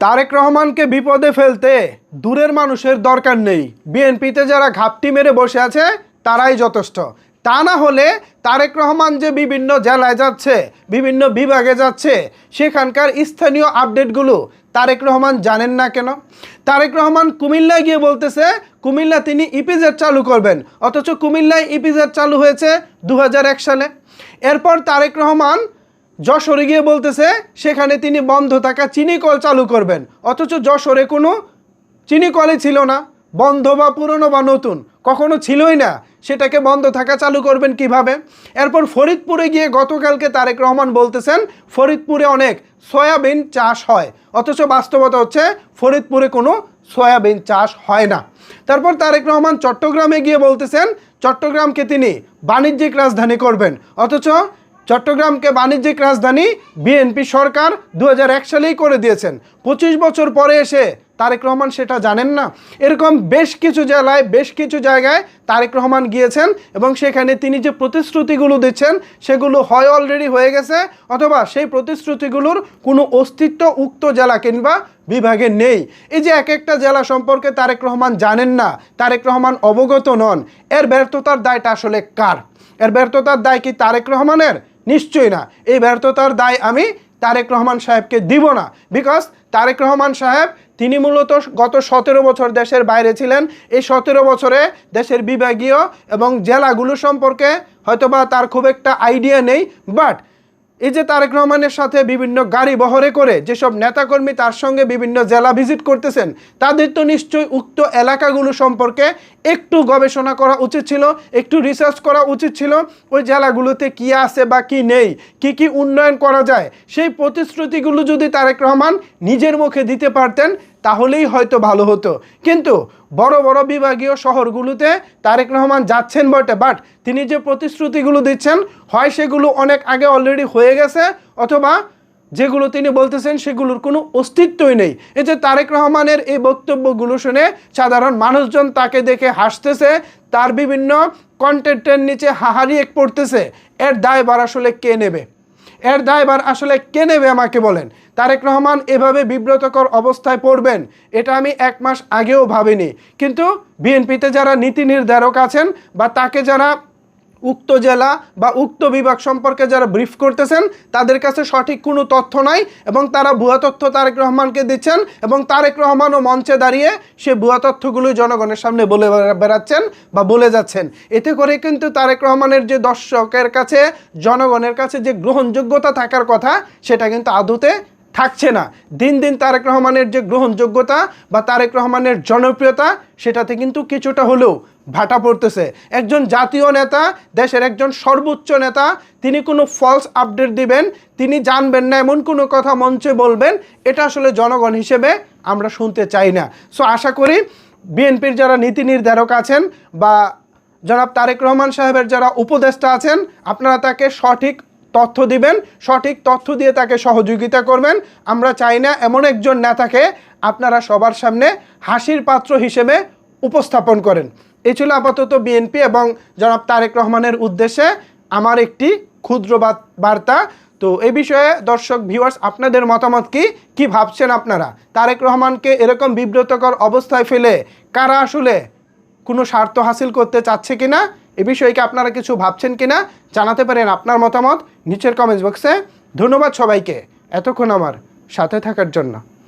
তারেক রহমানকে বিপদে ফেলতে দূরের মানুষের দরকার নেই। বিএনপিতে যারা ঘাপটি মেরে বসে আছে তারাই যথেষ্ট। তা না হলে তারেক রহমান যে বিভিন্ন জেলায় যাচ্ছে, বিভিন্ন বিভাগে যাচ্ছে, সেখানকার স্থানীয় আপডেটগুলো তারেক রহমান জানেন না কেন? তারেক রহমান কুমিল্লায় গিয়ে বলতেছে কুমিল্লা তিনি ইপিজেড চালু করবেন, অথচ কুমিল্লায় ইপিজেড চালু হয়েছে 2001 সালে। এরপর তারেক রহমান যশোরে গিয়ে বলতেছে সেখানে তিনি বন্ধ থাকা চিনি কল চালু করবেন, অথচ যশোরে কোনো চিনি কলই ছিল না। বন্ধ বা পুরনো বা নতুন কখনো ছিলই না, সেটাকে বন্ধ থাকা চালু করবেন কিভাবে? এরপর ফরিদপুরে গিয়ে গতকালকে তারেক রহমান বলতেছেন ফরিদপুরে অনেক সয়াবিন চাষ হয়, অথচ বাস্তবতা হচ্ছে ফরিদপুরে কোনো সয়াবিন চাষ হয় না। তারপর তারেক রহমান চট্টগ্রামে গিয়ে বলতেছেন চট্টগ্রামকে তিনি বাণিজ্যিক রাজধানী করবেন, অথচ চট্টগ্রামকে বাণিজ্যিক রাজধানী বিএনপি সরকার 2001 সালেই করে দিয়েছেন। 25 বছর পরে এসে তারেক রহমান সেটা জানেন না। এরকম বেশ কিছু জেলায়, বেশ কিছু জায়গায় তারেক রহমান গিয়েছেন এবং সেখানে তিনি যে প্রতিশ্রুতিগুলো দিচ্ছেন সেগুলো হয় অলরেডি হয়ে গেছে, অথবা সেই প্রতিশ্রুতিগুলোর কোনো অস্তিত্ব উক্ত জেলা কিংবা বিভাগে নেই। এই যে এক একটা জেলা সম্পর্কে তারেক রহমান জানেন না, তারেক রহমান অবগত নন, এর ব্যর্থতার দায়টা আসলে কার? এর ব্যর্থতার দায় কি তারেক রহমানের? নিশ্চয়ই না। এই ব্যর্থতার দায় আমি তারেক রহমান সাহেবকে দিব না। বিকজ তারেক রহমান সাহেব তিনি মূলত গত 17 বছর দেশের বাইরে ছিলেন। এই 17 বছরে দেশের বিভাগীয় এবং জেলাগুলো সম্পর্কে হয়তোবা তার খুব একটা আইডিয়া নেই। বাট এই যে তারেক রহমানের সাথে বিভিন্ন গাড়ি বহরে করে যেসব নেতাকর্মী তার সঙ্গে বিভিন্ন জেলা ভিজিট করতেছেন, তাদের তো নিশ্চয়ই উক্ত এলাকাগুলো সম্পর্কে একটু গবেষণা করা উচিত ছিল, একটু রিসার্চ করা উচিত ছিল। ওই জেলাগুলোতে কি আছে বা কি নেই, কি কি উন্নয়ন করা যায়, সেই প্রতিশ্রুতিগুলো যদি তারেক রহমান নিজের মুখে দিতে পারতেন তাহলেই হয়তো ভালো হতো। কিন্তু বড় বড় বিভাগীয় শহরগুলোতে তারেক রহমান যাচ্ছেন বটে, বাট তিনি যে প্রতিশ্রুতিগুলো দিচ্ছেন হয় সেগুলো অনেক আগে অলরেডি হয়ে গেছে, অথবা যেগুলো তিনি বলতেছেন সেগুলোর কোনো অস্তিত্বই নেই। এই যে তারেক রহমানের এই বক্তব্যগুলো শুনে সাধারণ মানুষজন তাকে দেখে হাসতেছে, তার বিভিন্ন কন্টেন্টের নিচে হাহারি এক পড়তেছে, এর দায়ভার আসলে কে নেবে? এর দায়ভার আসলে কে নেবে আমাকে বলেন? তারেক রহমান এভাবে বিব্রতকর অবস্থায় পড়বেন এটা আমি 1 মাস আগেও ভাবিনি। কিন্তু বিএনপিতে যারা নীতি নির্ধারক আছেন বা তাকে যারা উক্ত জেলা বা উক্ত বিভাগ সম্পর্কে যারা ব্রিফ করতেছেন তাদের কাছে সঠিক কোনো তথ্য নাই এবং তারা ভুয়া তথ্য তারেক রহমানকে দিচ্ছেন এবং তারেক রহমানও মঞ্চে দাঁড়িয়ে সে ভুয়া তথ্যগুলো জনগণের সামনে বলে বেড়াচ্ছেন বা বলে যাচ্ছেন। এতে করে কিন্তু তারেক রহমানের যে দর্শকের কাছে, জনগণের কাছে যে গ্রহণযোগ্যতা থাকার কথা সেটা কিন্তু আদতে থাকছে না। দিন দিন তারেক রহমানের যে গ্রহণযোগ্যতা বা তারেক রহমানের জনপ্রিয়তা সেটাতে কিন্তু কিছুটা হলেও ভাটা পড়তেছে। একজন জাতীয় নেতা, দেশের একজন সর্বোচ্চ নেতা, তিনি কোনো ফলস আপডেট দিবেন, তিনি জানবেন না এমন কোনো কথা মঞ্চে বলবেন, এটা আসলে জনগণ হিসেবে আমরা শুনতে চাই না। সো আশা করি বিএনপির যারা নীতি নির্ধারক আছেন বা জনাব তারেক রহমান সাহেবের যারা উপদেষ্টা আছেন, আপনারা তাকে সঠিক তথ্য দিবেন, সঠিক তথ্য দিয়ে তাকে সহযোগিতা করবেন। আমরা চাই না এমন একজন নেতাকে আপনারা সবার সামনে হাসির পাত্র হিসেবে উপস্থাপন করেন। এই ছিল আপাতত বিএনপি এবং জনাব তারেক রহমানের উদ্দেশ্যে আমার একটি ক্ষুদ্র বার্তা। তো এই বিষয়ে দর্শক ভিউয়ার্স আপনাদের মতামত কি ভাবছেন আপনারা? তারেক রহমানকে এরকম বিব্রতকর অবস্থায় ফেলে কারা আসলে কোনো স্বার্থ হাসিল করতে চাচ্ছে কিনা, এ বিষয়ে কি আপনারা কিছু ভাবছেন কিনা জানাতে পারেন আপনার মতামত নিচের কমেন্টস বক্সে। ধন্যবাদ সবাইকে এতক্ষণ আমার সাথে থাকার জন্য।